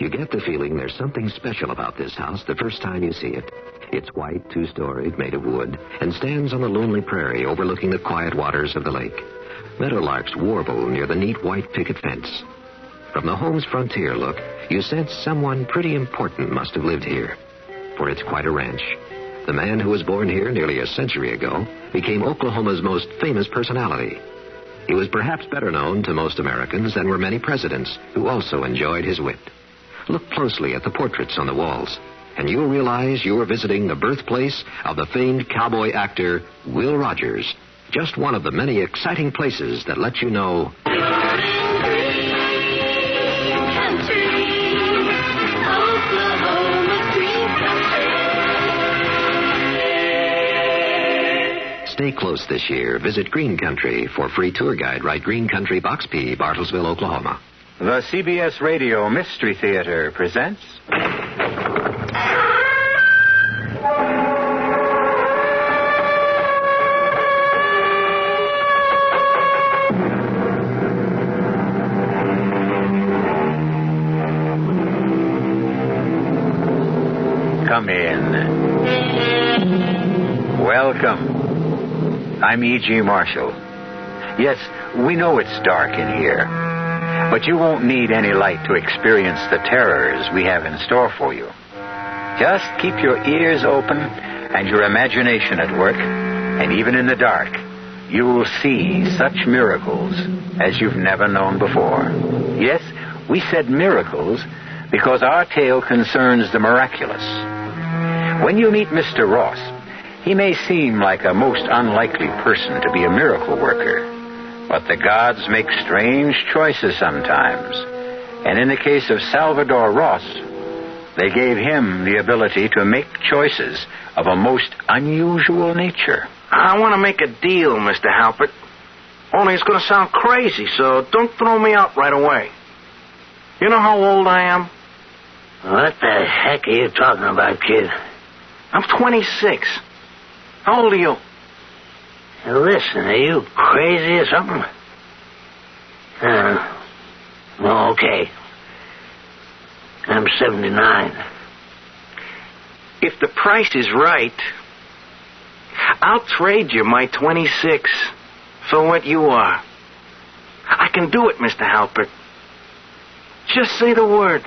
You get the feeling there's something special about this house the first time you see it. It's white, two-storied, made of wood, and stands on a lonely prairie overlooking the quiet waters of the lake. Meadowlarks warble near the neat white picket fence. From the home's frontier look, you sense someone pretty important must have lived here. For it's quite a ranch. The man who was born here nearly a century ago became Oklahoma's most famous personality. He was perhaps better known to most Americans than were many presidents who also enjoyed his wit. Look closely at the portraits on the walls, and you'll realize you are visiting the birthplace of the famed cowboy actor Will Rogers. Just one of the many exciting places that let you know... Stay close this year. Visit Green Country for free tour guide. Write Green Country, Box P, Bartlesville, Oklahoma. The CBS Radio Mystery Theater presents... Come in. Welcome. I'm E.G. Marshall. Yes, we know it's dark in here, but you won't need any light to experience the terrors we have in store for you. Just keep your ears open and your imagination at work, and even in the dark, you will see such miracles as you've never known before. Yes, we said miracles because our tale concerns the miraculous. When you meet Mr. Ross, he may seem like a most unlikely person to be a miracle worker, but the gods make strange choices sometimes. And in the case of Salvador Ross, they gave him the ability to make choices of a most unusual nature. I want to make a deal, Mr. Halpert. Only it's going to sound crazy, so don't throw me out right away. You know how old I am? What the heck are you talking about, kid? I'm 26. How old are you? Now listen, are you crazy or something? No, okay. I'm 79. If the price is right, I'll trade you my 26 for what you are. I can do it, Mr. Halpert. Just say the word.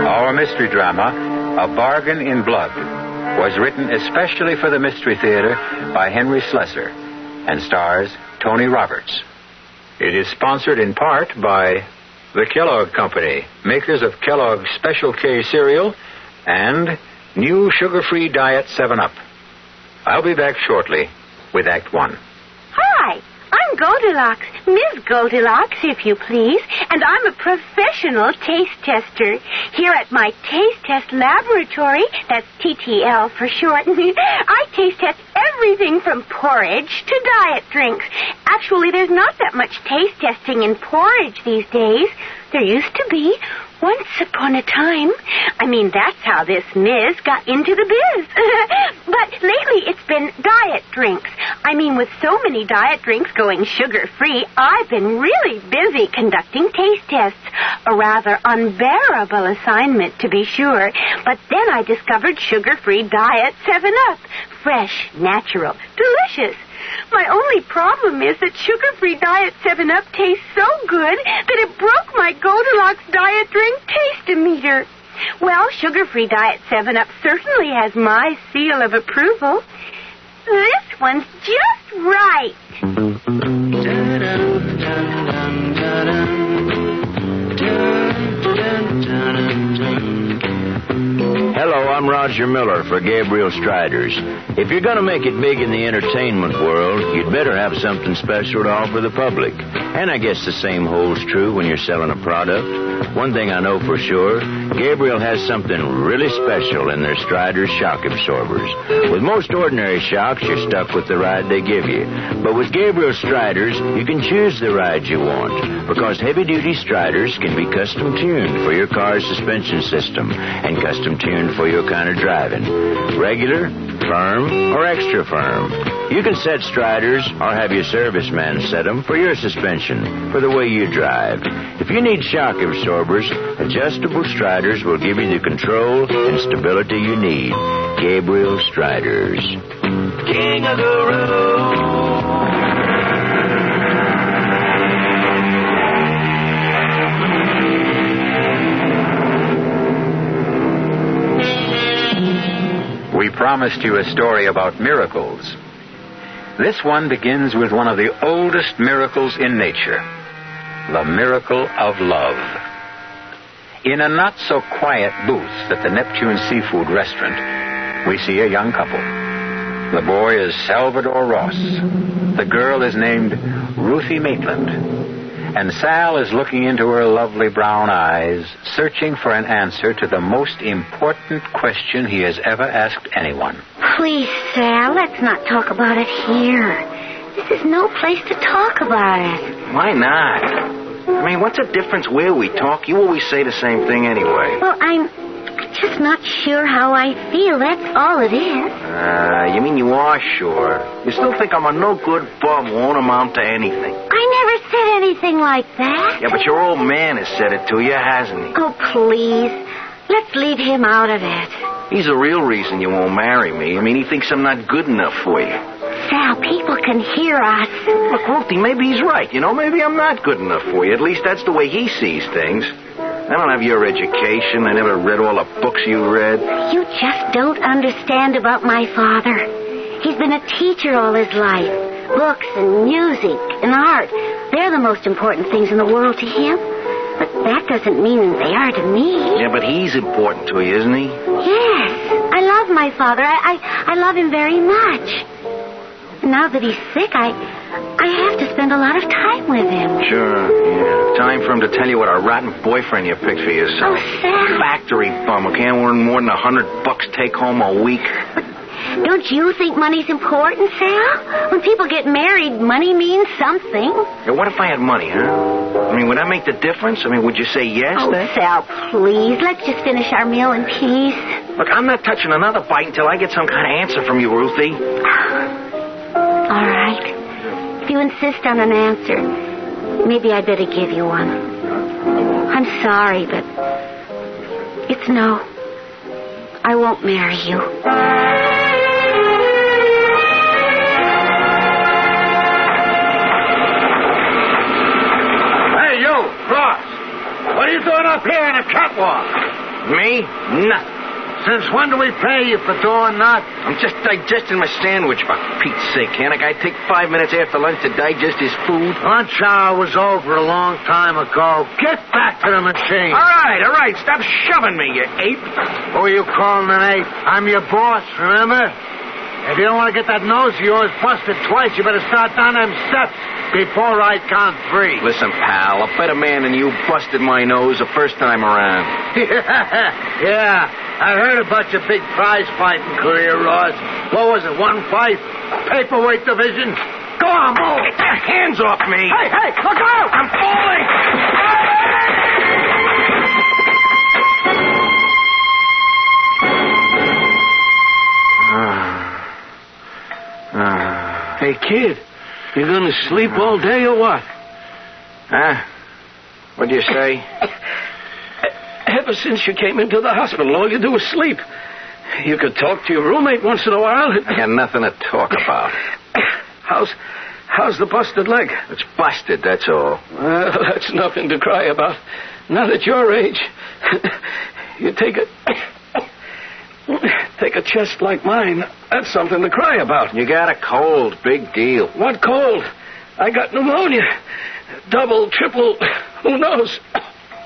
Our mystery drama, A Bargain in Blood, was written especially for the Mystery Theater by Henry Slessor and stars Tony Roberts. It is sponsored in part by the Kellogg Company, makers of Kellogg's Special K cereal and new sugar-free Diet 7-Up. I'll be back shortly with Act One. Hi, I'm Goldilocks, Ms. Goldilocks, if you please, and I'm a professional taste tester. Here at my taste test laboratory, that's TTL for short, I taste test everything from porridge to diet drinks. Actually, there's not that much taste testing in porridge these days. There used to be. Once upon a time. I mean, that's how this Ms. got into the biz. But lately it's been diet drinks. I mean, with so many diet drinks going sugar-free, I've been really busy conducting taste tests. A rather unbearable assignment, to be sure. But then I discovered sugar-free Diet 7-Up. Fresh, natural, delicious. My only problem is that sugar-free Diet 7-Up tastes so good that it broke my Goldilocks diet drink taste-o-meter. Well, sugar-free Diet 7-Up certainly has my seal of approval. This one's just right. Hello, I'm Roger Miller for Gabriel Striders. If you're going to make it big in the entertainment world, you'd better have something special to offer the public. And I guess the same holds true when you're selling a product. One thing I know for sure, Gabriel has something really special in their Striders shock absorbers. With most ordinary shocks, you're stuck with the ride they give you. But with Gabriel Striders, you can choose the ride you want, because heavy-duty Striders can be custom-tuned for your car's suspension system and custom-tuned for your kind of driving. Regular, firm or extra firm. You can set Striders or have your serviceman set them for your suspension, for the way you drive. If you need shock absorbers, adjustable Striders will give you the control and stability you need. Gabriel Striders. King of the road. We promised you a story about miracles. This one begins with one of the oldest miracles in nature, the miracle of love. In a not-so-quiet booth at the Neptune Seafood Restaurant, we see a young couple. The boy is Salvador Ross. The girl is named Ruthie Maitland. And Sal is looking into her lovely brown eyes, searching for an answer to the most important question he has ever asked anyone. Please, Sal, let's not talk about it here. This is no place to talk about it. Why not? I mean, what's the difference where we talk? You always say the same thing anyway. Well, I'm just not sure how I feel. That's all it is. You mean you are sure? You still think I'm a no-good bum who won't amount to anything? I never said anything like that. Yeah, but your old man has said it to you, hasn't he? Oh, please. Let's leave him out of it. He's the real reason you won't marry me. I mean, he thinks I'm not good enough for you. Sal, people can hear us. Look, Ruthie, maybe he's right. You know, maybe I'm not good enough for you. At least that's the way he sees things. I don't have your education. I never read all the books you read. You just don't understand about my father. He's been a teacher all his life. Books and music and art, they're the most important things in the world to him. But that doesn't mean they are to me. Yeah, but he's important to you, isn't he? Yes. I love my father. I love him very much. Now that he's sick, I have to spend a lot of time with him. Sure, yeah. Time for him to tell you what a rotten boyfriend you picked for yourself. Oh, Sal. Factory bum who can't earn more than $100 take home a week. Don't you think money's important, Sal? When people get married, money means something. Yeah, what if I had money, huh? I mean, would that make the difference? I mean, would you say yes then? Sal, please, let's just finish our meal in peace. Look, I'm not touching another bite until I get some kind of answer from you, Ruthie. All right. If you insist on an answer, maybe I'd better give you one. I'm sorry, but it's no. I won't marry you. Hey, you, Ross. What are you doing up here in a catwalk? Me? Nothing. Since when do we pay you for doing that? I'm just digesting my sandwich, for Pete's sake. Can't a guy take 5 minutes after lunch to digest his food? Lunch hour was over a long time ago. Get back to the machine. All right. Stop shoving me, you ape. Who are you calling an ape? I'm your boss, remember? If you don't want to get that nose of yours busted twice, you better start down them steps before I count 3. Listen, pal, a better man than you busted my nose the first time around. Yeah, I heard about your big prize fighting career, Ross. What was it, 1 fight? Paperweight division? Go on, move. Get your hands off me. Hey, look out! I'm falling. Hey, kid, you gonna sleep all day or what? Huh? What'd you say? Ever since you came into the hospital, all you do is sleep. You could talk to your roommate once in a while. I got nothing to talk about. How's the busted leg? It's busted, that's all. Well, that's nothing to cry about. Not at your age. You take a chest like mine, that's something to cry about. You got a cold, big deal. What cold? I got pneumonia. Double, triple, who knows?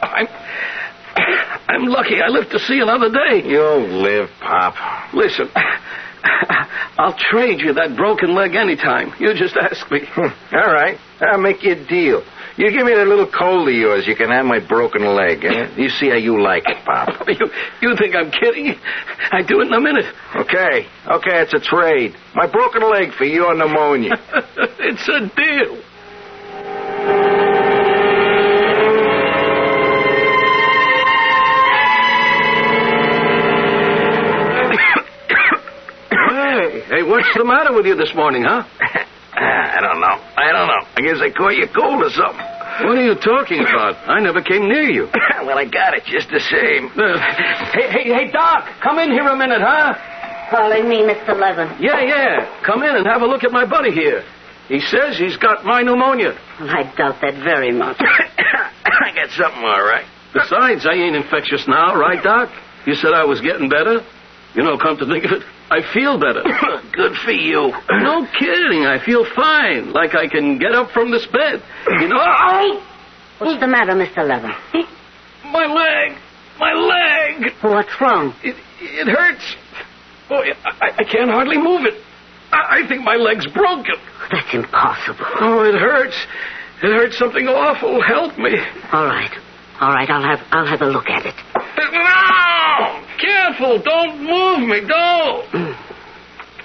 I'm lucky I lived to see another day. You'll live, Pop. Listen, I'll trade you that broken leg anytime. You just ask me. All right. I'll make you a deal. You give me that little cold of yours, you can have my broken leg. Eh? You see how you like it, Pop. You think I'm kidding? I'd do it in a minute. Okay, it's a trade. My broken leg for your pneumonia. It's a deal. Hey, what's the matter with you this morning, huh? I don't know. I guess I caught you cold or something. What are you talking about? I never came near you. Well, I got it just the same. Hey, Doc, come in here a minute, huh? Calling me Mr. Levin. Yeah. Come in and have a look at my buddy here. He says he's got my pneumonia. Well, I doubt that very much. I got something all right. Besides, I ain't infectious now, right, Doc? You said I was getting better. You know, come to think of it, I feel better. Good for you. No kidding. I feel fine. Like I can get up from this bed. You know... What's the matter, Mr. Levin? My leg. What's wrong? It hurts. Boy, I can't hardly move it. I think my leg's broken. That's impossible. Oh, it hurts. It hurts something awful. Help me. All right. I'll have a look at it. No! Careful. Don't move me. Don't.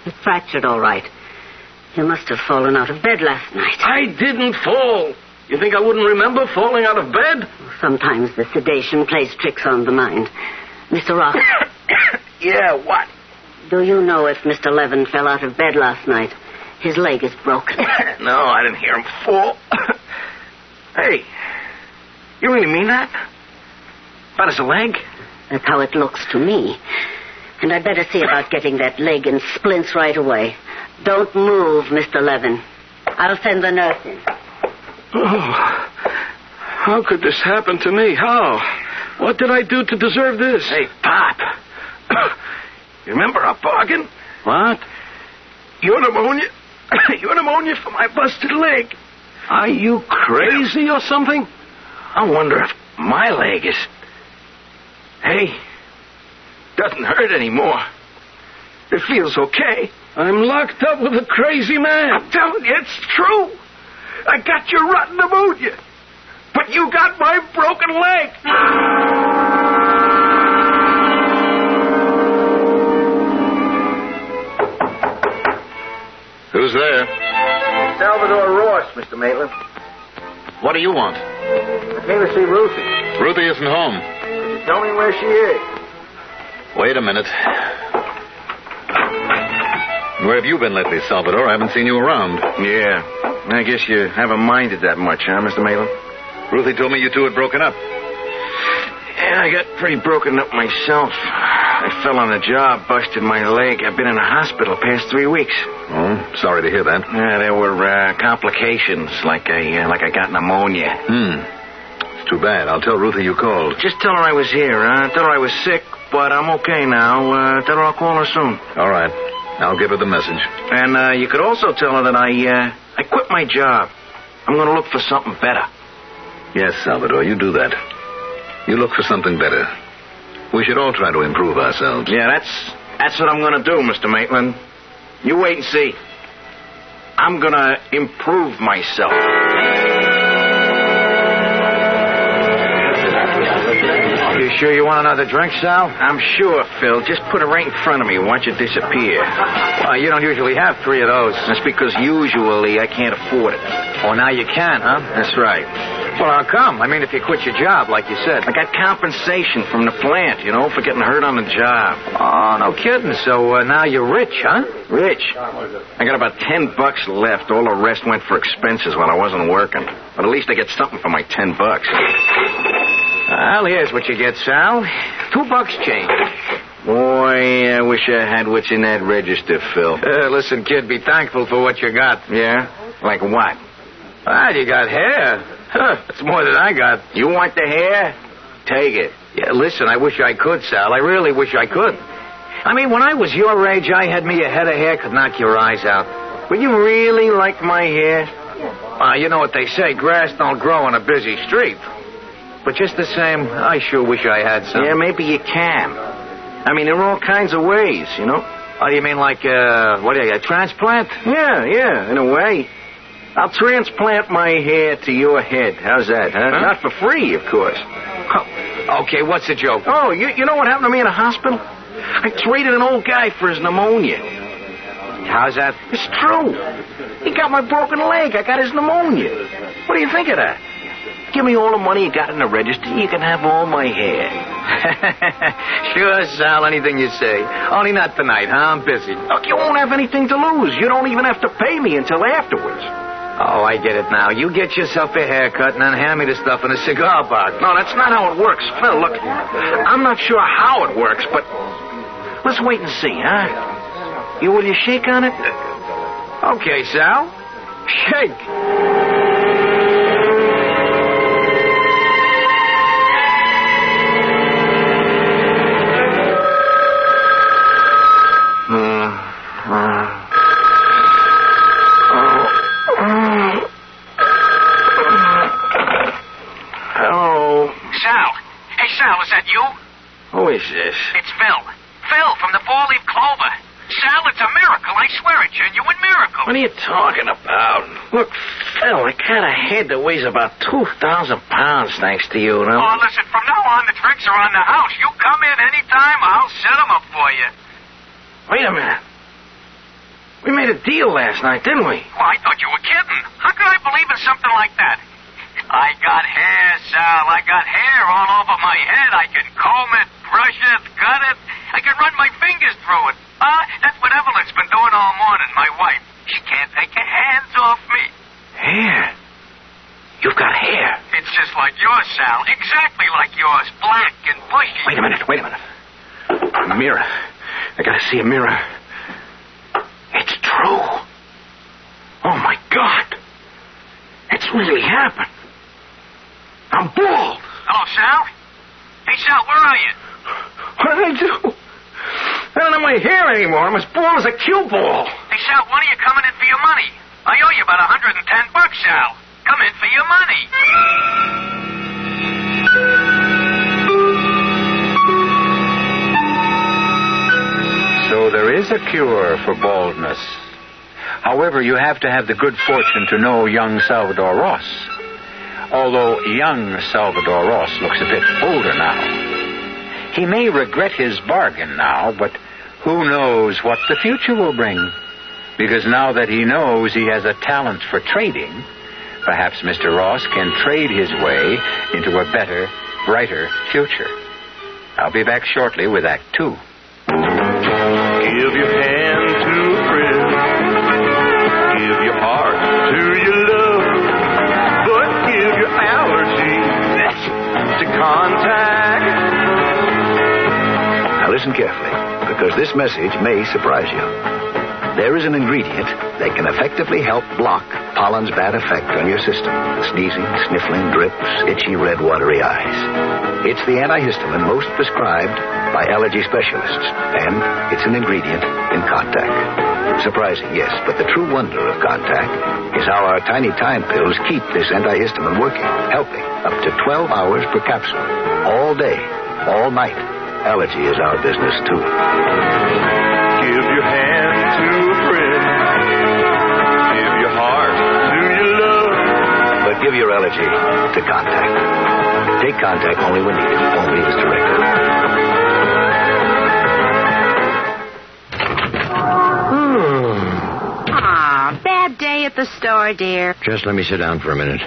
It's fractured, all right. You must have fallen out of bed last night. I didn't fall. You think I wouldn't remember falling out of bed? Sometimes the sedation plays tricks on the mind. Mr. Rock. Yeah, what? Do you know if Mr. Levin fell out of bed last night? His leg is broken. No, I didn't hear him fall. Hey, you really mean that? About his leg? That's how it looks to me. And I'd better see about getting that leg in splints right away. Don't move, Mr. Levin. I'll send the nurse in. Oh, how could this happen to me? How? What did I do to deserve this? Hey, Pop. You remember our bargain? What? Your pneumonia for my busted leg. Are you crazy or something? I wonder if my leg is... Hey, doesn't hurt anymore. It feels okay. I'm locked up with a crazy man. I'm telling you, it's true. I got your rotten pneumonia. But you got my broken leg. Who's there? Salvador Ross, Mr. Maitland. What do you want? I came to see Ruthie. Ruthie isn't home. Could you tell me where she is? Wait a minute. Where have you been lately, Salvador? I haven't seen you around. Yeah. I guess you haven't minded that much, huh, Mr. Maitland? Ruthie told me you two had broken up. Yeah, I got pretty broken up myself. I fell on the job, busted my leg. I've been in a hospital past 3 weeks. Oh, sorry to hear that. Yeah, there were complications, like I got pneumonia. It's too bad. I'll tell Ruthie you called. Just tell her I was here, huh? Tell her I was sick, but I'm okay now. Tell her I'll call her soon. All right. I'll give her the message. And you could also tell her that I quit my job. I'm going to look for something better. Yes, Salvador, you do that. You look for something better. We should all try to improve ourselves. Yeah, that's what I'm going to do, Mr. Maitland. You wait and see. I'm going to improve myself. You sure you want another drink, Sal? I'm sure, Phil. Just put it right in front of me. Watch it disappear. Well, you don't usually have 3 of those. That's because usually I can't afford it. Oh, now you can, huh? That's right. Well, how come? I mean, if you quit your job, like you said. I got compensation from the plant, for getting hurt on the job. Oh, no kidding. So now you're rich, huh? Rich? I got about $10 left. All the rest went for expenses while I wasn't working. But at least I get something for my $10. Well, here's what you get, Sal. $2 change. Boy, I wish I had what's in that register, Phil. Listen, kid, be thankful for what you got. Yeah? Like what? Well, you got hair. That's more than I got. You want the hair? Take it. Yeah, listen, I wish I could, Sal. I really wish I could. I mean, when I was your age, I had me a head of hair could knock your eyes out. Would you really like my hair? You know what they say, grass don't grow on a busy street. But just the same, I sure wish I had some. Yeah, maybe you can. I mean, there are all kinds of ways, Oh, you mean like, a transplant? Yeah, in a way. I'll transplant my hair to your head. How's that, huh? Not for free, of course. Okay, what's the joke? Oh, you know what happened to me in a hospital? I traded an old guy for his pneumonia. How's that? It's true. He got my broken leg. I got his pneumonia. What do you think of that? give me all the money you got in the register, you can have all my hair. Sure, Sal, anything you say. Only not tonight, huh? I'm busy. Look, you won't have anything to lose. You don't even have to pay me until afterwards. Oh, I get it now. You get yourself a haircut and then hand me the stuff in a cigar box. No, that's not how it works. Phil, look, I'm not sure how it works, but let's wait and see, huh? Will you shake on it? Okay, Sal. Shake. Hello? Sal. Hey, Sal, is that you? Who is this? It's Phil. Phil from the Four-Leaf Clover. Sal, it's a miracle. I swear, a genuine miracle. What are you talking about? Look, Phil, I got a head that weighs about 2,000 pounds, thanks to you, know? Oh, listen, from now on, the drinks are on the house. You come in anytime, I'll set them up for you. Wait a minute. We made a deal last night, didn't we? Well, I thought you were kidding. How could I believe in something like that? I got hair, Sal. I got hair all over my head. I can comb it, brush it, cut it. I can run my fingers through it. That's what Evelyn's been doing all morning, my wife. She can't take her hands off me. Hair? You've got hair. It's just like yours, Sal. Exactly like yours. Black and bushy. Wait a minute. A mirror. I gotta see a mirror. It's true. Oh, my God. It's really happened. I'm bald. Hello, Sal? Hey, Sal, where are you? What did I do? I don't have my hair anymore. I'm as bald as a cue ball. Hey, Sal, when are you coming in for your money? I owe you about $110, Sal. Come in for your money. So there is a cure for baldness. However, you have to have the good fortune to know young Salvador Ross. Although young Salvador Ross looks a bit older now. He may regret his bargain now, but who knows what the future will bring? Because now that he knows he has a talent for trading, perhaps Mr. Ross can trade his way into a better, brighter future. I'll be back shortly with Act 2. Give your hand to a friend. Give your heart to your love. But give your allergy to contact. Now listen carefully, because this message may surprise you. There is an ingredient that can effectively help block pollen's bad effect on your system. Sneezing, sniffling, drips, itchy, red, watery eyes. It's the antihistamine most prescribed by allergy specialists, and it's an ingredient in Contact. Surprising, yes, but the true wonder of Contact is how our tiny time pills keep this antihistamine working, helping up to 12 hours per capsule, all day, all night. Allergy is our business, too. Give your hand to a friend. Give your heart to your love. But give your allergy to Contact. Take Contact only when needed, only as directed. Bad day at the store, dear. Just let me sit down for a minute.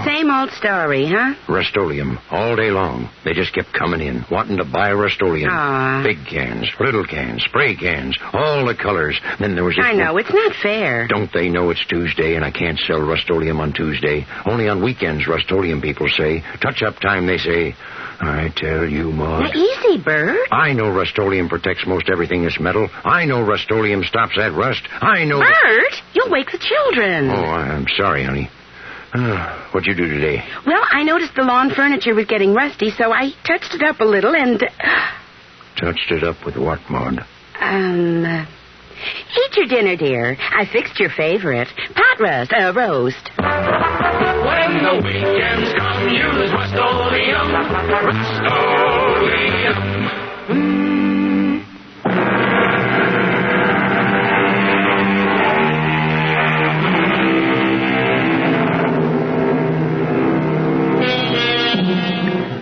Same old story, huh? Rust-Oleum, all day long. They just kept coming in, wanting to buy Rust-Oleum. Aw. Big cans, little cans, spray cans, all the colors. Then there was... I know, it's not fair. Don't they know it's Tuesday and I can't sell Rust-Oleum on Tuesday? Only on weekends, Rust-Oleum people say. Touch-up time, they say. I tell you, Maud. Now, easy, Bert. I know Rust-Oleum protects most everything that's metal. I know Rust-Oleum stops that rust. I know... Bert, you'll wake the children. Oh, I'm sorry, honey. What'd you do today? Well, I noticed the lawn furniture was getting rusty, so I touched it up a little and... Touched it up with what, Maud? Eat your dinner, dear. I fixed your favorite. Pot roast. When the weekends come, use Rust-Oleum. Rust-Oleum.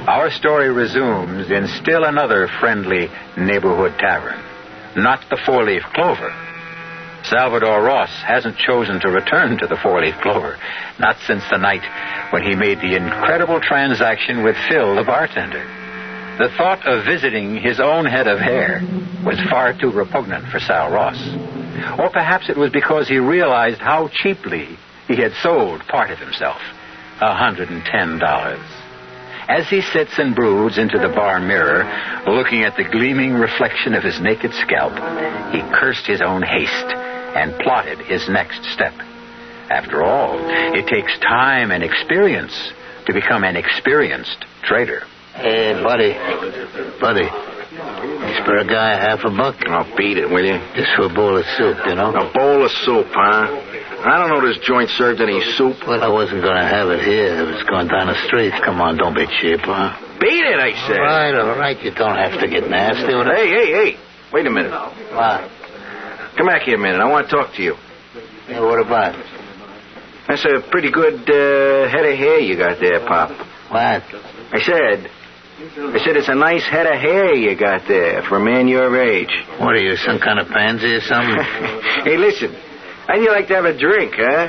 Our story resumes in still another friendly neighborhood tavern. Not the Four-Leaf Clover. Salvador Ross hasn't chosen to return to the four-leaf clover, not since the night when he made the incredible transaction with Phil, the bartender. The thought of visiting his own head of hair was far too repugnant for Sal Ross. Or perhaps it was because he realized how cheaply he had sold part of himself, $110. As he sits and broods into the bar mirror, looking at the gleaming reflection of his naked scalp, he cursed his own haste and plotted his next step. After all, it takes time and experience to become an experienced trader. Hey, buddy, spare a guy $50. I'll beat it, will you? Just for a bowl of soup, you know? A bowl of soup, huh? I don't know this joint served any soup. Well, I wasn't going to have it here. It was going down the street. Come on, don't be cheap, huh? Beat it, I said. All right. You don't have to get nasty with it. Hey. Wait a minute. What? Come back here a minute. I want to talk to you. Yeah, what about? That's a pretty good head of hair you got there, Pop. What? I said it's a nice head of hair you got there for a man your age. What are you, some kind of pansy or something? Hey, listen. How'd you like to have a drink, huh?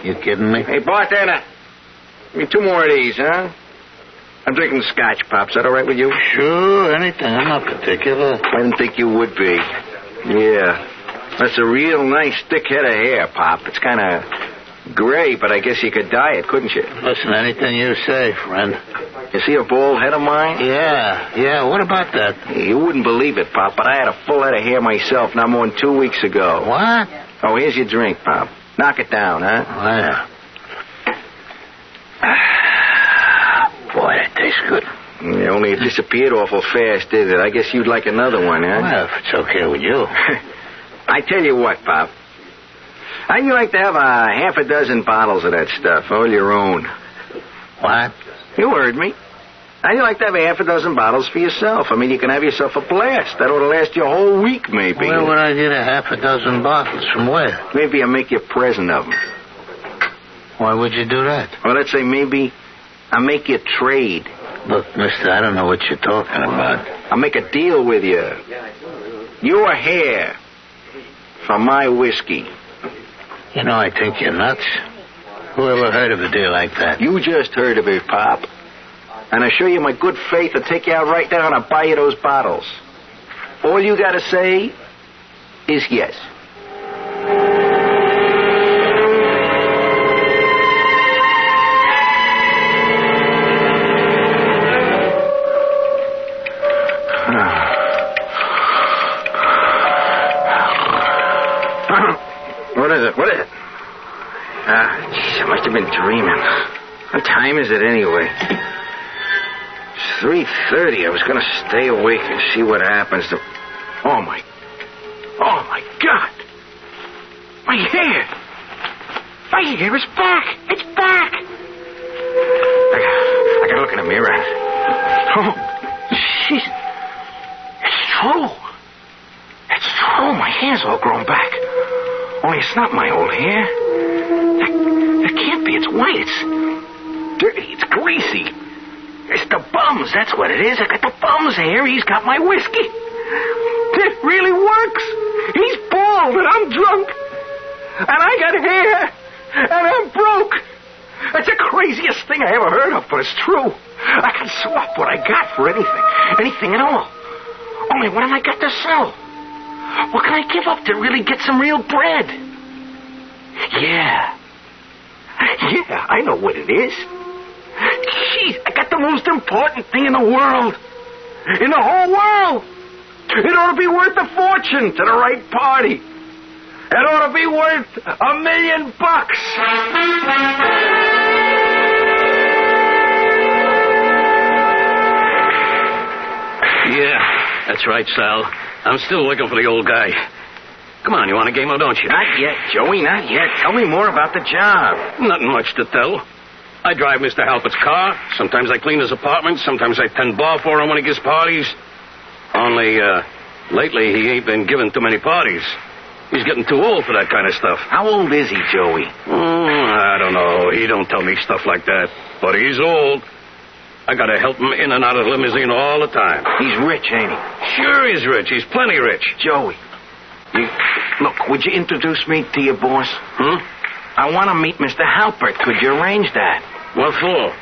You kidding me? Hey, bartender. Give me 2 more of these, huh? I'm drinking scotch, Pop. Is that all right with you? Sure, anything. I'm not particular. I didn't think you would be. Yeah. That's a real nice thick head of hair, Pop. It's kind of gray, but I guess you could dye it, couldn't you? Listen, anything you say, friend. You see a bald head of mine? Yeah. What about that? You wouldn't believe it, Pop, but I had a full head of hair myself not more than 2 weeks ago. What? Oh, here's your drink, Pop. Knock it down, huh? Wow. Boy, that tastes good. Yeah, only it disappeared awful fast, did it? I guess you'd like another one, huh? Well, if it's okay with you. I tell you what, Pop. How'd you like to have a half a dozen bottles of that stuff, all your own? What? You heard me. How'd you like to have a half a dozen bottles for yourself? I mean, you can have yourself a blast. That ought to last you a whole week, maybe. Where would I get a half a dozen bottles? From where? Maybe I'll make you a present of them. Why would you do that? Well, let's say maybe I'll make you a trade. Look, mister, I don't know what you're talking about. I'll make a deal with you. Your hair for my whiskey. You know, I think you're nuts. Who ever heard of a deal like that? You just heard of it, Pop. And I assure you my good faith will take you out right now and I'll buy you those bottles. All you gotta say is yes. What is it? Jeez, I must have been dreaming. What time is it anyway? It's 3:30. I was going to stay awake and see what happens to... Oh, my God. My hair. My hair is back. It's back. I got to look in the mirror. Oh, jeez. It's true. It's true. My hair's all grown back. Only it's not my old hair. That can't be. It's white. It's dirty. It's greasy. It's the bums. That's what it is. I got the bums hair. He's got my whiskey. It really works. He's bald and I'm drunk. And I got hair. And I'm broke. That's the craziest thing I ever heard of, but it's true. I can swap what I got for anything. Anything at all. Only what have I got to sell? What can I give up to really get some real bread? Yeah, I know what it is. Jeez, I got the most important thing in the world. In the whole world. It ought to be worth a fortune to the right party. It ought to be worth $1 million. Yeah, that's right, Sal. I'm still looking for the old guy. Come on, you want a game or don't you? Not yet, Joey, not yet. Tell me more about the job. Nothing much to tell. I drive Mr. Halpert's car. Sometimes I clean his apartment. Sometimes I tend bar for him when he gives parties. Only, lately he ain't been giving too many parties. He's getting too old for that kind of stuff. How old is he, Joey? I don't know. He don't tell me stuff like that. But he's old. I gotta help him in and out of the limousine all the time. He's rich, ain't he? Sure he's rich. He's plenty rich. Joey, Look, would you introduce me to your boss? I want to meet Mr. Halpert. Could you arrange that? What for?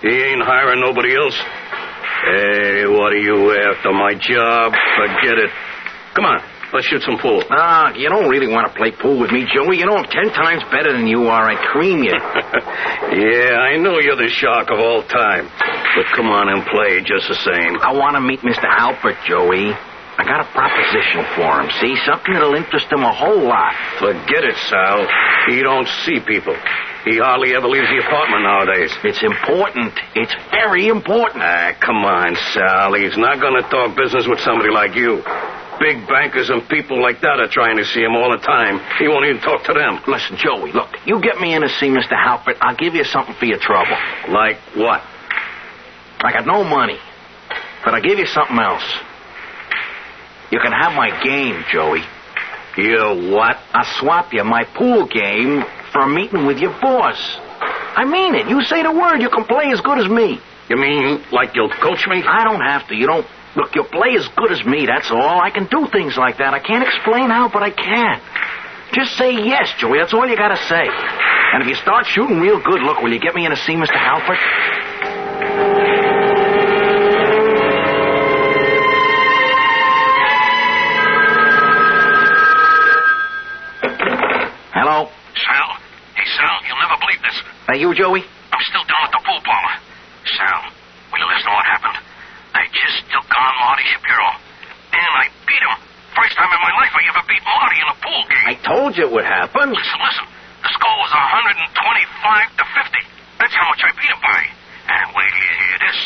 He ain't hiring nobody else. Hey, what are you after, my job? Forget it. Come on, let's shoot some pool. You don't really want to play pool with me, Joey. You know I'm 10 times better than you are. I'd cream you. Yeah, I know you're the shark of all time. But come on and play just the same. I want to meet Mr. Halpert, Joey. I got a proposition for him, see? Something that'll interest him a whole lot. Forget it, Sal. He don't see people. He hardly ever leaves the apartment nowadays. It's important. It's very important. Come on, Sal. He's not going to talk business with somebody like you. Big bankers and people like that are trying to see him all the time. He won't even talk to them. Listen, Joey, look, you get me in to see Mr. Halpert, I'll give you something for your trouble. Like what? I got no money, but I'll give you something else. You can have my game, Joey. You what? I'll swap you my pool game for a meeting with your boss. I mean it. You say the word, you can play as good as me. You mean like you'll coach me? I don't have to. You don't... Look, you'll play as good as me, that's all. I can do things like that. I can't explain how, but I can. Just say yes, Joey. That's all you gotta say. And if you start shooting real good, look, will you get me in to see Mr. Halpert? Hello? Sal? Hey, Sal, you'll never believe this. You, Joey? I'm still down at the pool parlor. Sal, will you listen to what happened? I just took on Marty Shapiro, and I beat him. First time in my life I ever beat Marty in a pool game. I told you it would happen. Listen. The score was 125 to 50. That's how much I beat him by. And wait till you hear this.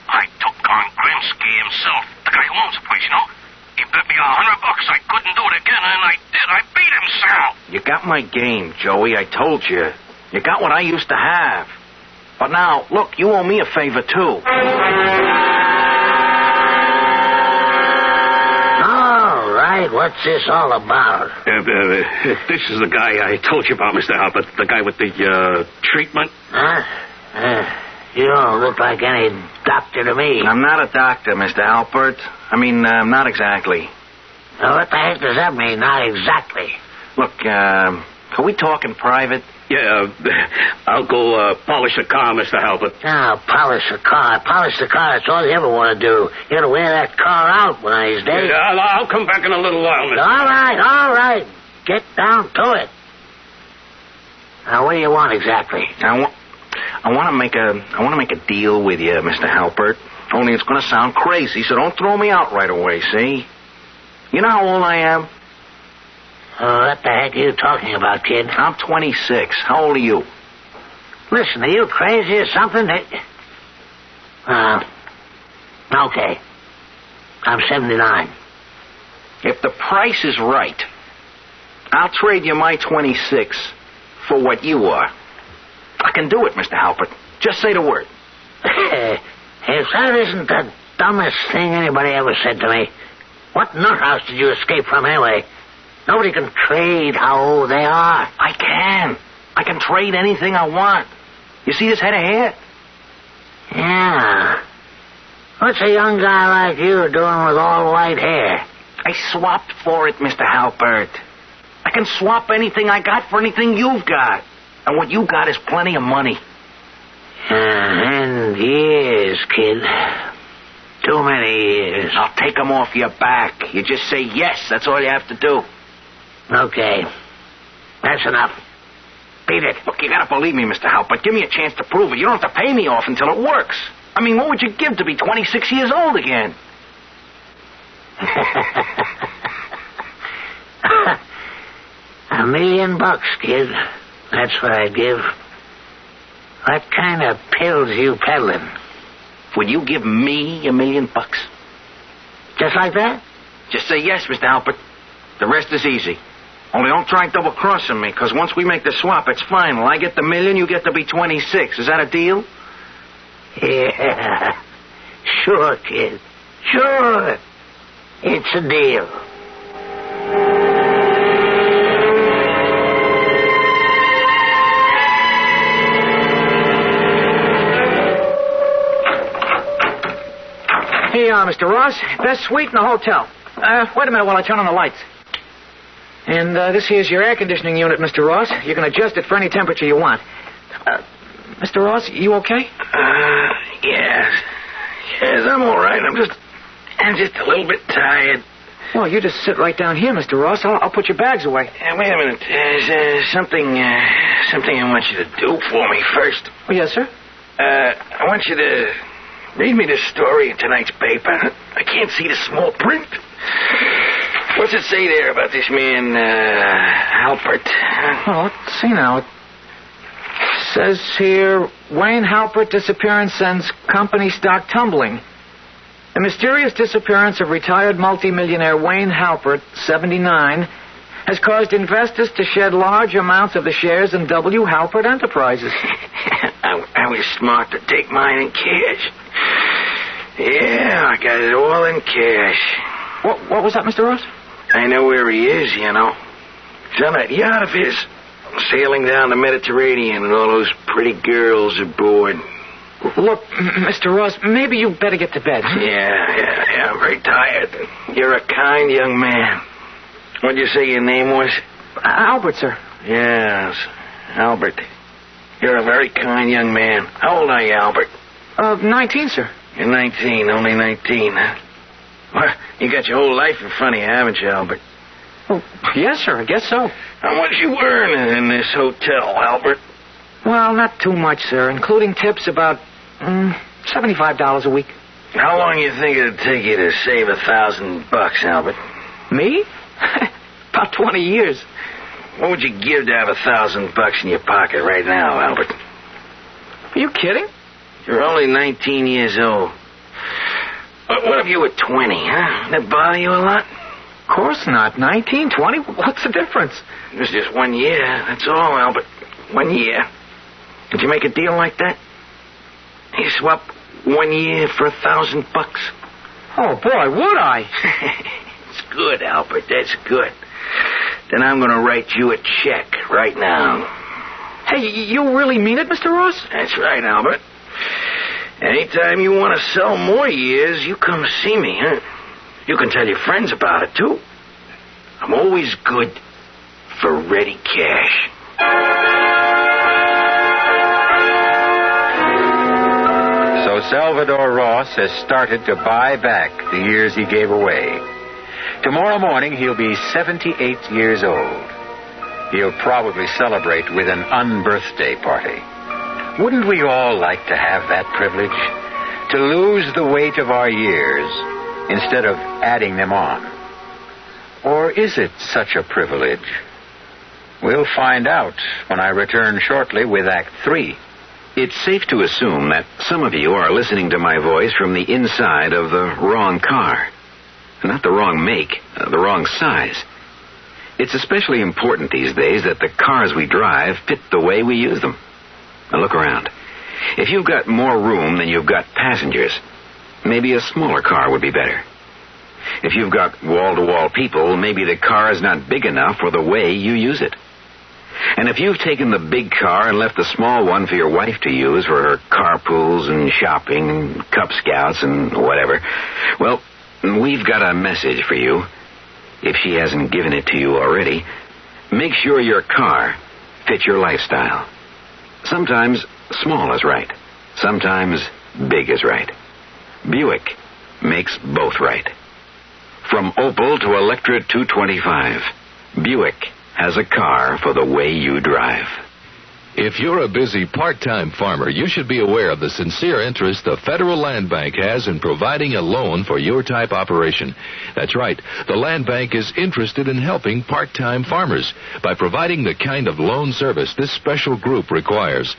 I took on Grimsky himself, the guy who owns the place, you know. He bet me $100 I couldn't do it again, and I did. I beat him, Sal. You got my game, Joey. I told you. You got what I used to have. But now, look, you owe me a favor, too. What's this all about? This is the guy I told you about, Mr. Halpert. The guy with the treatment. Huh? You don't look like any doctor to me. I'm not a doctor, Mr. Halpert. I mean, not exactly. Now, what the heck does that mean, not exactly? Look, can we talk in private? Yeah, I'll go polish the car, Mr. Halpert. Oh, polish the car. Polish the car, that's all you ever want to do. You gotta wear that car out one of these days. Yeah, I'll come back in a little while, Mr. All right. Get down to it. Now, what do you want exactly? I want to make a deal with you, Mr. Halpert. Only it's going to sound crazy, so don't throw me out right away, see? You know how old I am? What the heck are you talking about, kid? I'm 26. How old are you? Listen, are you crazy or something? Okay. I'm 79. If the price is right, I'll trade you my 26 for what you are. I can do it, Mr. Halpert. Just say the word. If that isn't the dumbest thing anybody ever said to me, what nuthouse did you escape from anyway? Nobody can trade how old they are. I can. I can trade anything I want. You see this head of hair? Yeah. What's a young guy like you doing with all white hair? I swapped for it, Mr. Halpert. I can swap anything I got for anything you've got. And what you got is plenty of money. And years, kid. Too many years. I'll take them off your back. You just say yes. That's all you have to do. Okay. That's enough. Beat it. Look, you gotta believe me, Mr. Halpert. Give me a chance to prove it. You don't have to pay me off until it works. I mean, what would you give to be 26 years old again? $1 million, kid. That's what I'd give. What kind of pills you peddling? Would you give me $1 million? Just like that? Just say yes, Mr. Halpert. The rest is easy. Only don't try double-crossing me, because once we make the swap, it's final. I get the $1 million, you get to be 26. Is that a deal? Yeah. Sure, kid. Sure. It's a deal. Hey, Mr. Ross, best suite in the hotel. Wait a minute while I turn on the lights. And this here's your air conditioning unit, Mr. Ross. You can adjust it for any temperature you want. Mr. Ross, you okay? Yes. Yes, I'm all right. I'm just a little bit tired. Well, you just sit right down here, Mr. Ross. I'll put your bags away. Wait a minute. There's something I want you to do for me first. Oh, yes, sir? I want you to read me this story in tonight's paper. I can't see the small print. What's it say there about this man, Halpert? Well, let's see now. It says here, Wayne Halpert disappearance sends company stock tumbling. The mysterious disappearance of retired multimillionaire Wayne Halpert, 79, has caused investors to shed large amounts of the shares in W. Halpert Enterprises. I was smart to take mine in cash. Yeah, I got it all in cash. What was that, Mr. Ross? I know where he is, you know. He's on that yacht of his, sailing down the Mediterranean with all those pretty girls aboard. Look, Mr. Ross, maybe you better get to bed. Yeah, I'm very tired. You're a kind young man. What'd you say your name was? Albert, sir. Yes, Albert. You're a very kind young man. How old are you, Albert? 19, sir. You're 19, only 19, huh? Well, you got your whole life in front of you, haven't you, Albert? Oh, yes, sir, I guess so. How much you earning in this hotel, Albert? Well, not too much, sir. Including tips, about $75 a week. How long you think it'd take you to save $1,000, Albert? Me? About 20 years. What would you give to have $1,000 in your pocket right now, Albert? Are you kidding? You're only 19 years old. What if you were 20, huh? That bother you a lot? Of course not. 19, 20? What's the difference? It's just 1 year. That's all, Albert. 1 year. Could you make a deal like that? You swap 1 year for $1,000? Oh, boy, would I? It's good, Albert. That's good. Then I'm going to write you a check right now. Hey, you really mean it, Mr. Ross? That's right, Albert. Anytime you want to sell more years, you come see me, huh? You can tell your friends about it, too. I'm always good for ready cash. So Salvador Ross has started to buy back the years he gave away. Tomorrow morning, he'll be 78 years old. He'll probably celebrate with an unbirthday party. Wouldn't we all like to have that privilege? To lose the weight of our years instead of adding them on? Or is it such a privilege? We'll find out when I return shortly with Act 3. It's safe to assume that some of you are listening to my voice from the inside of the wrong car. Not the wrong make, the wrong size. It's especially important these days that the cars we drive fit the way we use them. Now look around. If you've got more room than you've got passengers, maybe a smaller car would be better. If you've got wall-to-wall people, maybe the car is not big enough for the way you use it. And if you've taken the big car and left the small one for your wife to use for her carpools and shopping and Cub Scouts and whatever, well, we've got a message for you. If she hasn't given it to you already, make sure your car fits your lifestyle. Sometimes small is right. Sometimes big is right. Buick makes both right. From Opel to Electra 225, Buick has a car for the way you drive. If you're a busy part-time farmer, you should be aware of the sincere interest the Federal Land Bank has in providing a loan for your type operation. That's right. The Land Bank is interested in helping part-time farmers by providing the kind of loan service this special group requires.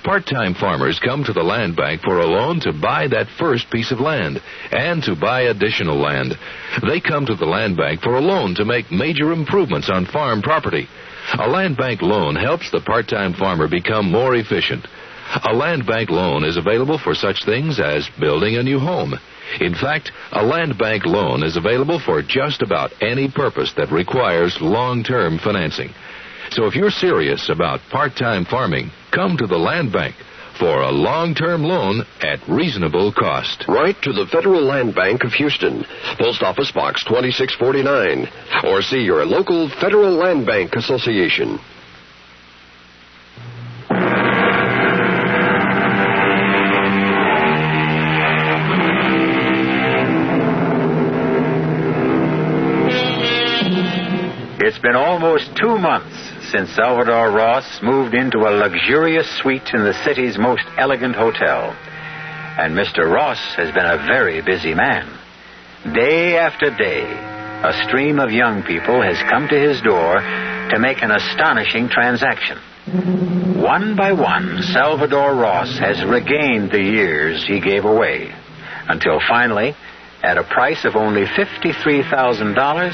Part-time farmers come to the Land Bank for a loan to buy that first piece of land and to buy additional land. They come to the Land Bank for a loan to make major improvements on farm property. A land bank loan helps the part-time farmer become more efficient. A land bank loan is available for such things as building a new home. In fact, a land bank loan is available for just about any purpose that requires long-term financing. So if you're serious about part-time farming, come to the land bank. for a long-term loan at reasonable cost. Write to the Federal Land Bank of Houston, Post Office Box 2649, or see your local Federal Land Bank Association. It's been almost 2 months since Salvador Ross moved into a luxurious suite in the city's most elegant hotel. And Mr. Ross has been a very busy man. Day after day, a stream of young people has come to his door to make an astonishing transaction. One by one, Salvador Ross has regained the years he gave away, until finally, at a price of only $53,000,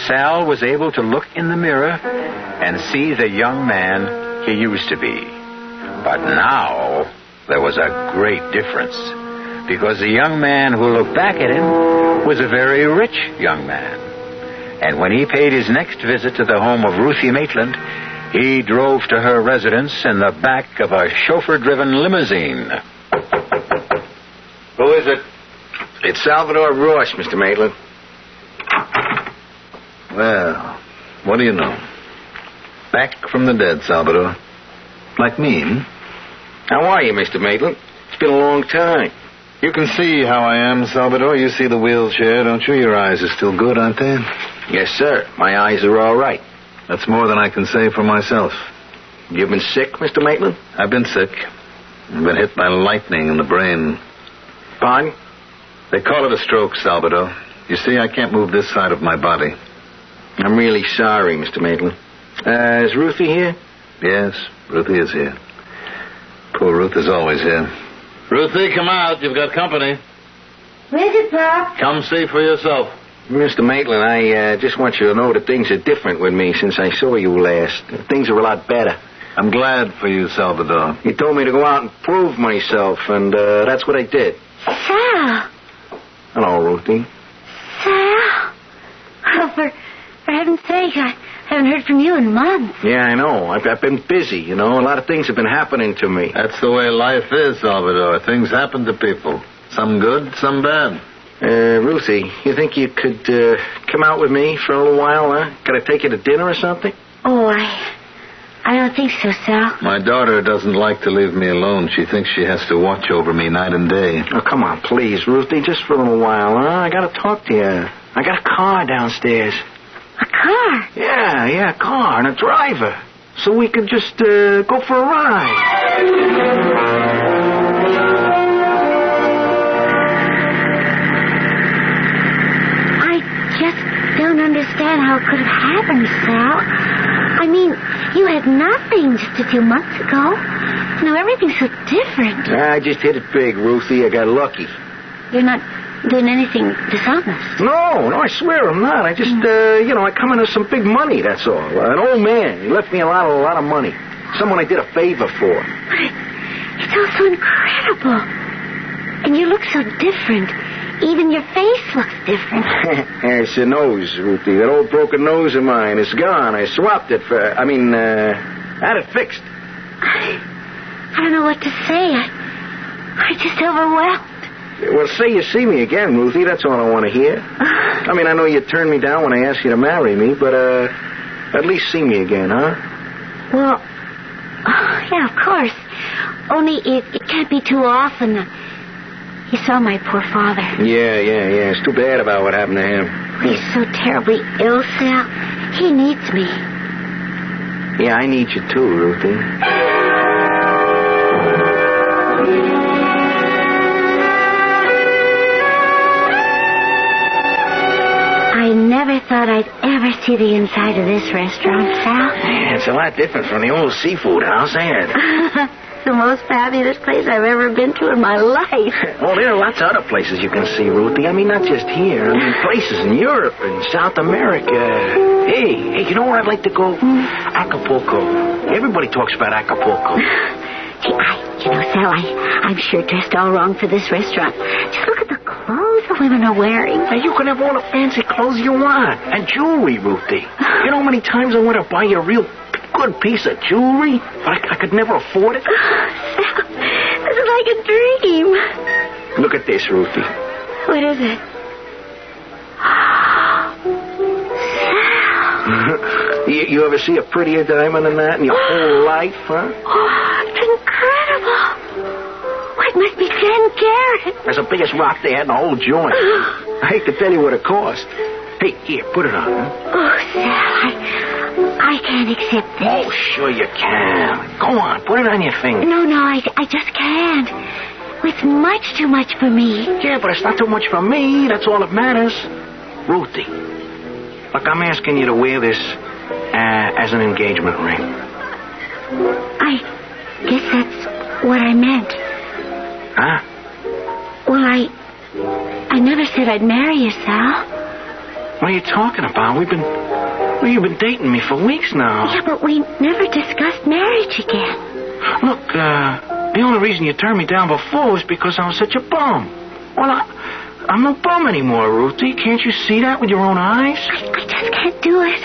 Sal was able to look in the mirror and see the young man he used to be. But now, there was a great difference, because the young man who looked back at him was a very rich young man. And when he paid his next visit to the home of Ruthie Maitland, he drove to her residence in the back of a chauffeur-driven limousine. Who is it? It's Salvador Ross, Mr. Maitland. Well, what do you know? Back from the dead, Salvador. Like me, hmm? How are you, Mr. Maitland? It's been a long time. You can see how I am, Salvador. You see the wheelchair, don't you? Your eyes are still good, aren't they? Yes, sir. My eyes are all right. That's more than I can say for myself. You've been sick, Mr. Maitland? I've been sick. I've been hit by lightning in the brain. Pardon? They call it a stroke, Salvador. You see, I can't move this side of my body. I'm really sorry, Mr. Maitland. Is Ruthie here? Yes, Ruthie is here. Poor Ruth is always here. Ruthie, come out. You've got company. Where's it, Pop? Come see for yourself. Mr. Maitland, I just want you to know that things are different with me since I saw you last. Things are a lot better. I'm glad for you, Salvador. You told me to go out and prove myself, and that's what I did. Sal. Hello, Ruthie. Sal. Oh, for heaven's sake, I haven't heard from you in months. Yeah, I know. I've been busy, you know. A lot of things have been happening to me. That's the way life is, Salvador. Things happen to people. Some good, some bad. Ruthie, you think you could come out with me for a little while, huh? Could I take you to dinner or something? Oh, I don't think so, Sal. My daughter doesn't like to leave me alone. She thinks she has to watch over me night and day. Oh, come on, please, Ruthie, just for a little while, huh? I gotta talk to you. I got a car downstairs. A car? Yeah, a car and a driver. So we could just go for a ride. I don't understand how it could have happened, Sal. I mean, you had nothing just a few months ago. Now everything's so different. I just hit it big, Ruthie. I got lucky. You're not doing anything dishonest. No, I swear I'm not. I just, I come into some big money, that's all. An old man. He left me a lot of money. Someone I did a favor for. But it's all so incredible. And you look so different. Even your face looks different. It's your nose, Ruthie. That old broken nose of mine is gone. I swapped it for... I had it fixed. I don't know what to say. I'm just overwhelmed. Well, say you see me again, Ruthie. That's all I want to hear. I know you turned me down when I asked you to marry me, but at least see me again, huh? Well, yeah, of course. Only it can't be too often. You saw my poor father. Yeah. It's too bad about what happened to him. He's so terribly ill, Sal. He needs me. Yeah, I need you too, Ruthie. I never thought I'd ever see the inside of this restaurant, Sal. Yeah, it's a lot different from the old seafood house, ain't it? The most fabulous place I've ever been to in my life. Oh, there are lots of other places you can see, Ruthie. Not just here. Places in Europe and South America. Hey, you know where I'd like to go? Acapulco. Everybody talks about Acapulco. Hey, Sal, I'm sure dressed all wrong for this restaurant. Just look at the clothes the women are wearing. Now, you can have all the fancy clothes you want. And jewelry, Ruthie. You know how many times I want to buy you a real good piece of jewelry, but I could never afford it. Sal, like a dream. Look at this, Ruthie. What is it? You ever see a prettier diamond than that in your whole life, huh? Oh, it's incredible. Why, it must be 10 carat. That's the biggest rock they had in the whole joint. I hate to tell you what it cost. Hey, here, put it on, huh? Oh, Sal, I can't accept this. Oh, sure you can. Go on, put it on your finger. No, I just can't. It's much too much for me. Yeah, but it's not too much for me. That's all that matters. Ruthie, look, I'm asking you to wear this as an engagement ring. I guess that's what I meant. Huh? Well, I never said I'd marry you, Sal. What are you talking about? You've been dating me for weeks now. Yeah, but we never discussed marriage again. Look, the only reason you turned me down before was because I was such a bum. Well, I'm no bum anymore, Ruthie. Can't you see that with your own eyes? I just can't do it.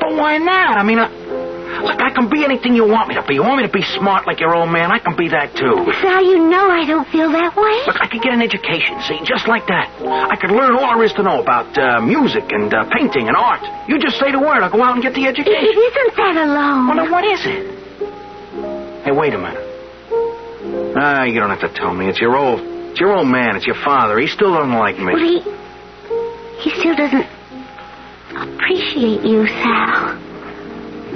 But why not? I mean, look, I can be anything you want me to be. You want me to be smart like your old man? I can be that, too. Sal, you know I don't feel that way. Look, I could get an education, see, just like that. I could learn all there is to know about music and painting and art. You just say the word, I'll go out and get the education. It isn't that alone. Well, then what is it? Hey, wait a minute. You don't have to tell me. It's your old man. It's your father. He still doesn't like me. Well, he still doesn't appreciate you, Sal.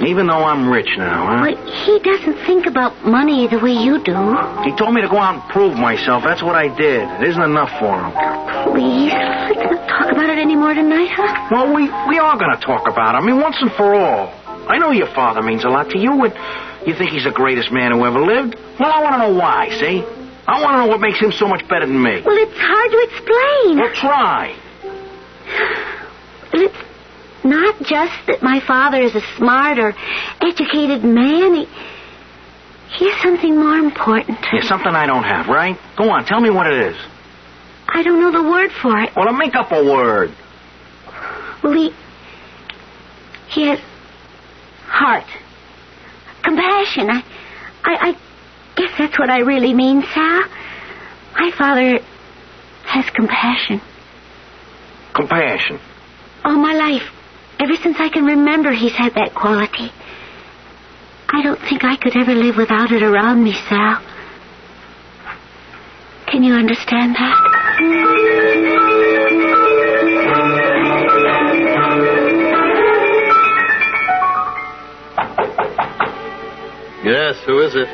Even though I'm rich now, huh? But he doesn't think about money the way you do. He told me to go out and prove myself. That's what I did. It isn't enough for him. Please, let's not talk about it anymore tonight, huh? Well, we are going to talk about it. I mean, once and for all. I know your father means a lot to you, and you think he's the greatest man who ever lived. Well, I want to know why, see? I want to know what makes him so much better than me. Well, it's hard to explain. Well, try. It's not just that my father is a smart or educated man. He has something more important. Yeah, something I don't have, right? Go on, tell me what it is. I don't know the word for it. Well, then make up a word. Well, he has heart. Compassion. I guess that's what I really mean, Sal. My father has compassion. Compassion? All my life. Ever since I can remember, he's had that quality. I don't think I could ever live without it around me, Sal. Can you understand that? Yes, who is it?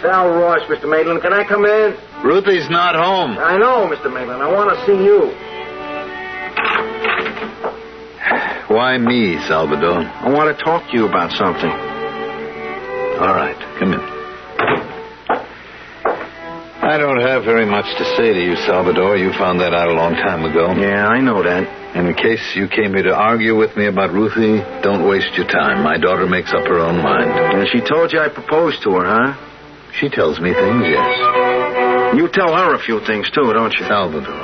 Sal Ross, Mr. Maitland. Can I come in? Ruthie's not home. I know, Mr. Maitland. I want to see you. Why me, Salvador? I want to talk to you about something. All right, come in. I don't have very much to say to you, Salvador. You found that out a long time ago. Yeah, I know that. And in case you came here to argue with me about Ruthie, don't waste your time. My daughter makes up her own mind. And she told you I proposed to her, huh? She tells me things, yes. You tell her a few things, too, don't you? Salvador,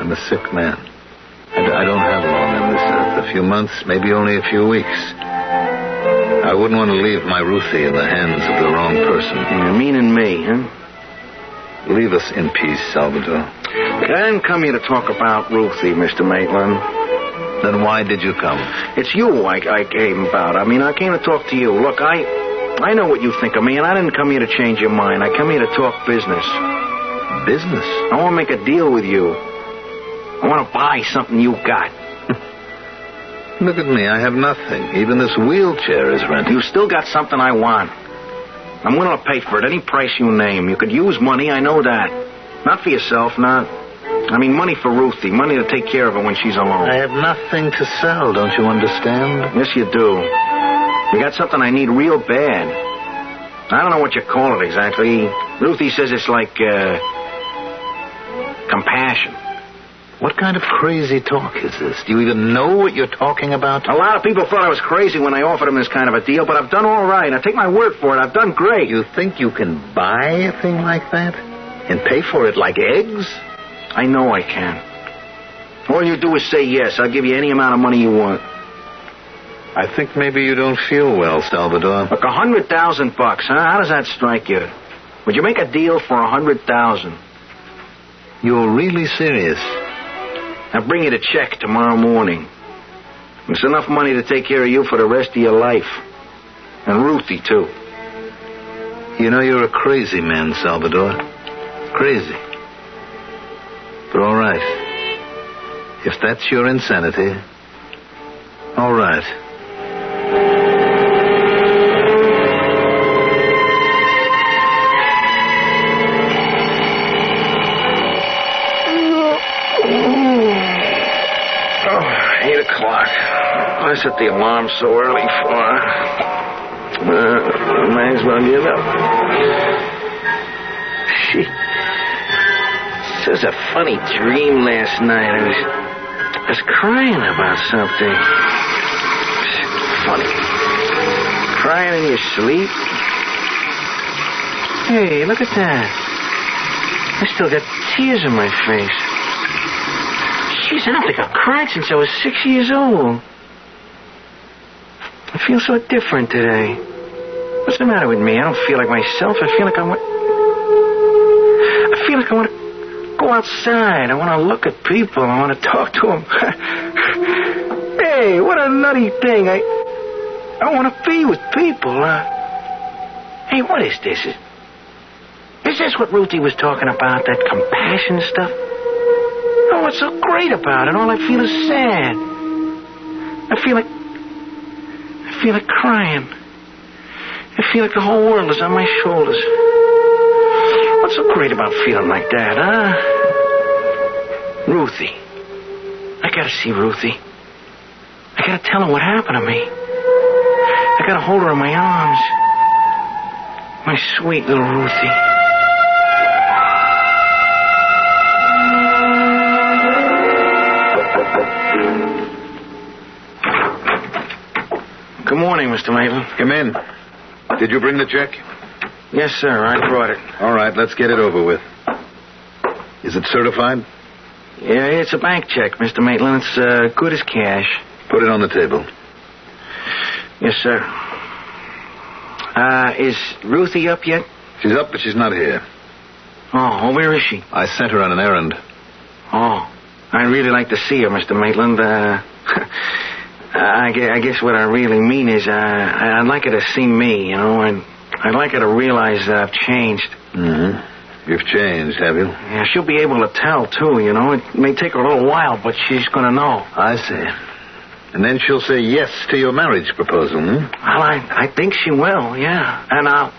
I'm a sick man. I don't have long on this earth. A few months, maybe only a few weeks. I wouldn't want to leave my Ruthie in the hands of the wrong person. You meaning me, huh? Leave us in peace, Salvador. I didn't come here to talk about Ruthie, Mr. Maitland. Then why did you come? It's you I came about. I mean, I came to talk to you. Look, I know what you think of me, and I didn't come here to change your mind. I come here to talk business. Business? I want to make a deal with you. I want to buy something you got. Look at me. I have nothing. Even this wheelchair is rented. You still got something I want. I'm willing to pay for it, any price you name. You could use money, I know that. Not for yourself, not... I mean, money for Ruthie. Money to take care of her when she's alone. I have nothing to sell, don't you understand? Yes, you do. You got something I need real bad. I don't know what you call it exactly. Ruthie says it's like, compassion. What kind of crazy talk is this? Do you even know what you're talking about? A lot of people thought I was crazy when I offered them this kind of a deal, but I've done all right. Now, take my word for it. I've done great. You think you can buy a thing like that? And pay for it like eggs? I know I can. All you do is say yes. I'll give you any amount of money you want. I think maybe you don't feel well, Salvador. Look, $100,000, huh? How does that strike you? Would you make a deal for $100,000? You're really serious? I'll bring you the check tomorrow morning. It's enough money to take care of you for the rest of your life. And Ruthie, too. You know, you're a crazy man, Salvador. Crazy. But all right. If that's your insanity, all right. Oh, 8 o'clock. I set the alarm so early for... might as well give up. She says a funny dream last night. I was crying about something. Funny. Crying in your sleep? Hey, look at that. I still got tears in my face. Jeez, I don't think I've cried since I was 6 years old. I feel so different today. What's the matter with me? I don't feel like myself. I feel like I want to go outside. I want to look at people. I want to talk to them. Hey, what a nutty thing. I want to be with people. Hey, what is this? Is this what Ruthie was talking about, that compassion stuff? Oh, what's so great about it? All I feel is sad. I feel like crying. I feel like the whole world is on my shoulders. What's so great about feeling like that, huh? Ruthie. I gotta see Ruthie. I gotta tell her what happened to me. I gotta hold her in my arms. My sweet little Ruthie. Good morning, Mr. Maitland. Come in. Did you bring the check? Yes, sir. I brought it. All right, let's get it over with. Is it certified? Yeah, it's a bank check, Mr. Maitland. It's good as cash. Put it on the table. Yes, sir. Is Ruthie up yet? She's up, but she's not here. Oh, where is she? I sent her on an errand. Oh, I'd really like to see her, Mr. Maitland. I guess what I really mean is I'd like her to see me, you know, and I'd like her to realize that I've changed. Mm-hmm. You've changed, have you? Yeah, she'll be able to tell, too, you know. It may take her a little while, but she's going to know. I see. And then she'll say yes to your marriage proposal, Well, I think she will, yeah. And I'll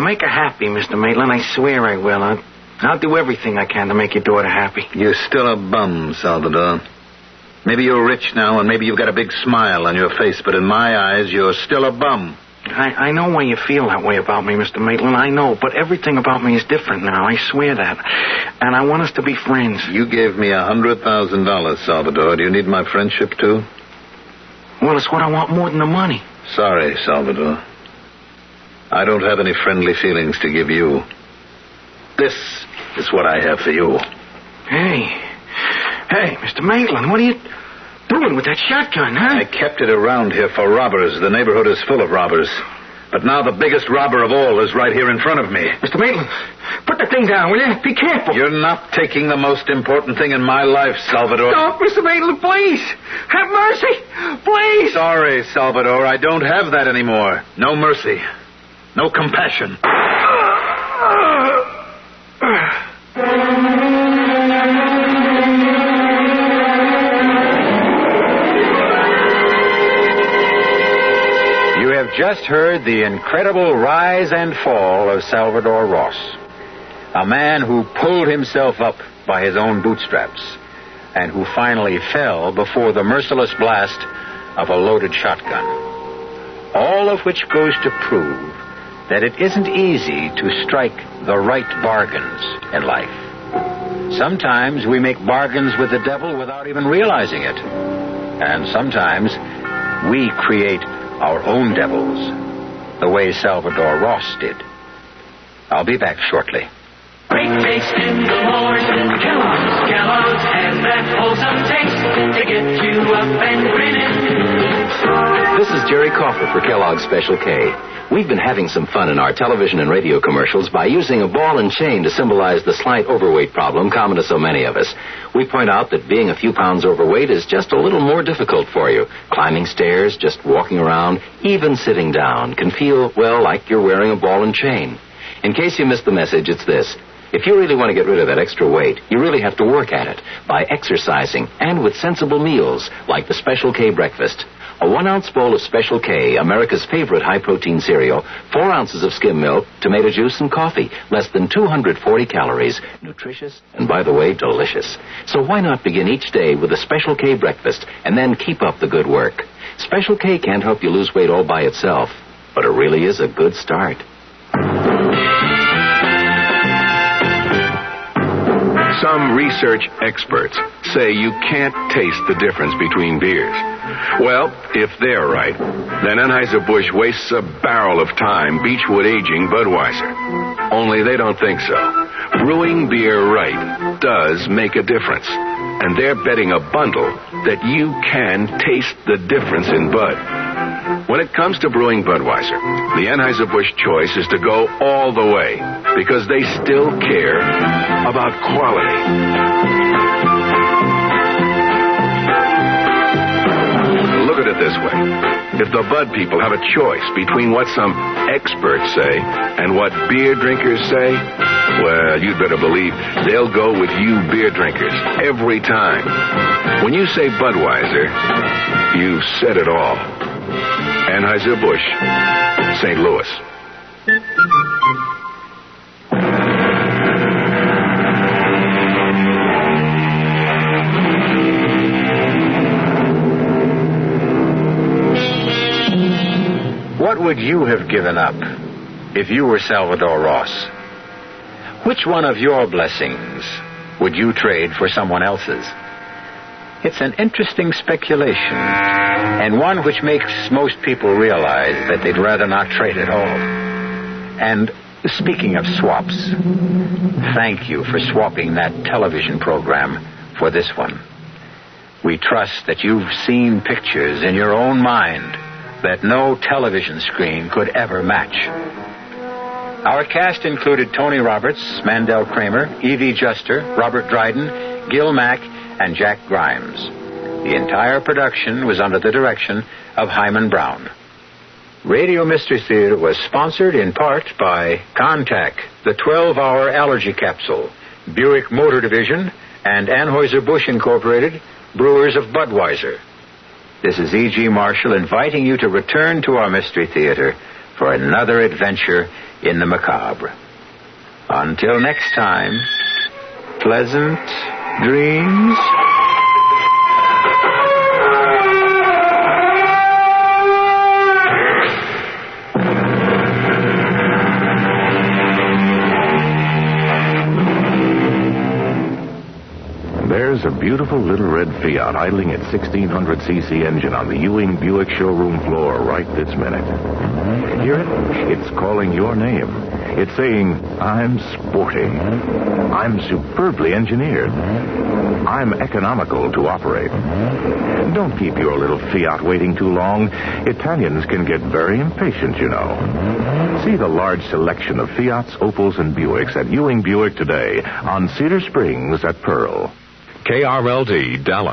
make her happy, Mr. Maitland. I swear I will. I'll do everything I can to make your daughter happy. You're still a bum, Salvador. Maybe you're rich now, and maybe you've got a big smile on your face, but in my eyes, you're still a bum. I know why you feel that way about me, Mr. Maitland. I know, but everything about me is different now. I swear that. And I want us to be friends. You gave me $100,000, Salvador. Do you need my friendship, too? Well, it's what I want more than the money. Sorry, Salvador. I don't have any friendly feelings to give you. This is what I have for you. Hey, Mr. Maitland, what are you doing with that shotgun, huh? I kept it around here for robbers. The neighborhood is full of robbers. But now the biggest robber of all is right here in front of me. Mr. Maitland, put the thing down, will you? Be careful. You're not taking the most important thing in my life, Salvador. Stop, Mr. Maitland, please. Have mercy. Please. Sorry, Salvador. I don't have that anymore. No mercy. No compassion. You have just heard the incredible rise and fall of Salvador Ross, a man who pulled himself up by his own bootstraps and who finally fell before the merciless blast of a loaded shotgun. All of which goes to prove that it isn't easy to strike the right bargains in life. Sometimes we make bargains with the devil without even realizing it. And sometimes we create our own devils, the way Salvador Ross did. I'll be back shortly. Great taste in the morning, Kellogg's has that wholesome taste to get you up and grinning. This is is Jerry Coffer for Kellogg's Special K. We've been having some fun in our television and radio commercials by using a ball and chain to symbolize the slight overweight problem common to so many of us. We point out that being a few pounds overweight is just a little more difficult for you. Climbing stairs, just walking around, even sitting down can feel, well, like you're wearing a ball and chain. In case you missed the message, it's this. If you really want to get rid of that extra weight, you really have to work at it by exercising and with sensible meals like the Special K breakfast. A 1-ounce bowl of Special K, America's favorite high-protein cereal, 4 ounces of skim milk, tomato juice, and coffee. Less than 240 calories. Nutritious and, by the way, delicious. So why not begin each day with a Special K breakfast and then keep up the good work? Special K can't help you lose weight all by itself, but it really is a good start. Some research experts say you can't taste the difference between beers. Well, if they're right, then Anheuser-Busch wastes a barrel of time Beechwood aging Budweiser. Only they don't think so. Brewing beer right does make a difference. And they're betting a bundle that you can taste the difference in Bud. When it comes to brewing Budweiser, the Anheuser-Busch choice is to go all the way because they still care about quality. Look at it this way. If the Bud people have a choice between what some experts say and what beer drinkers say, well, you'd better believe they'll go with you beer drinkers every time. When you say Budweiser, you've said it all. Anheuser-Busch, St. Louis. What would you have given up if you were Salvador Ross? Which one of your blessings would you trade for someone else's? It's an interesting speculation, and one which makes most people realize that they'd rather not trade at all. And speaking of swaps, thank you for swapping that television program for this one. We trust that you've seen pictures in your own mind that no television screen could ever match. Our cast included Tony Roberts, Mandel Kramer, Evie Juster, Robert Dryden, Gil Mack, and Jack Grimes. The entire production was under the direction of Hyman Brown. Radio Mystery Theater was sponsored in part by Contac, the 12-hour allergy capsule, Buick Motor Division, and Anheuser-Busch Incorporated, brewers of Budweiser. This is E.G. Marshall inviting you to return to our Mystery Theater for another adventure in the macabre. Until next time, pleasant dreams. There's a beautiful little red Fiat idling its 1600cc engine on the Ewing Buick showroom floor right this minute. Hear it? It's calling your name. It's saying, I'm sporty. I'm superbly engineered. I'm economical to operate. Don't keep your little Fiat waiting too long. Italians can get very impatient, you know. See the large selection of Fiats, Opels, and Buicks at Ewing Buick today on Cedar Springs at Pearl. KRLD, Dallas.